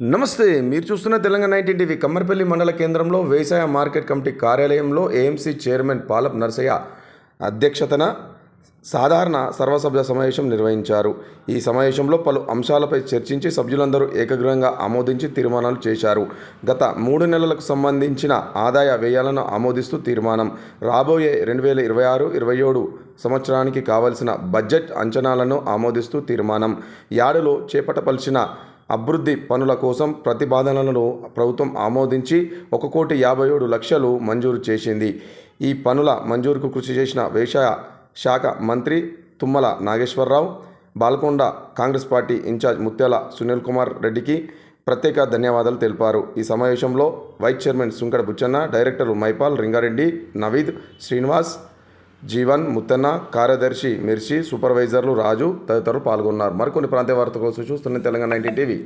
నమస్తే, మీరు చూస్తున్న తెలంగాణ 19 టీవీ. కమ్మర్పల్లి మండల కేంద్రంలో వ్యవసాయ మార్కెట్ కమిటీ కార్యాలయంలో ఏఎంసీ చైర్మన్ పాలప్ నరసయ్య అధ్యక్షతన సాధారణ సర్వసభ్య సమావేశం నిర్వహించారు. ఈ సమావేశంలో పలు అంశాలపై చర్చించి సభ్యులందరూ ఏకగ్రీవంగా ఆమోదించి తీర్మానాలు చేశారు. గత 3 నెలలకు సంబంధించిన ఆదాయ వ్యయాలను ఆమోదిస్తూ తీర్మానం, రాబోయే 2026-27 సంవత్సరానికి కావలసిన బడ్జెట్ అంచనాలను ఆమోదిస్తూ తీర్మానం, యార్డులో చేపట్టవలసిన అభివృద్ధి పనుల కోసం ప్రతిపాదనలను ప్రభుత్వం ఆమోదించి 1,57,00,000 మంజూరు చేసింది. ఈ పనుల మంజూరుకు కృషి చేసిన వ్యవసాయ శాఖ మంత్రి తుమ్మల నాగేశ్వరరావు, బాల్కొండ కాంగ్రెస్ పార్టీ ఇన్ఛార్జ్ ముత్యాల సునీల్ కుమార్ రెడ్డికి ప్రత్యేక ధన్యవాదాలు తెలిపారు. ఈ సమావేశంలో వైస్ చైర్మన్ సుంకడ బుచ్చన్న, డైరెక్టర్లు మైపాల్, రింగారెడ్డి, నవీద్, శ్రీనివాస్, జీవన్, ముత్తన్న, కార్యదర్శి మిర్చి, సూపర్వైజర్లు రాజు తదితరులు పాల్గొన్నారు. మరికొన్ని ప్రాంతీయ వార్తల కోసం చూస్తున్న తెలంగాణ 19 టీవీ.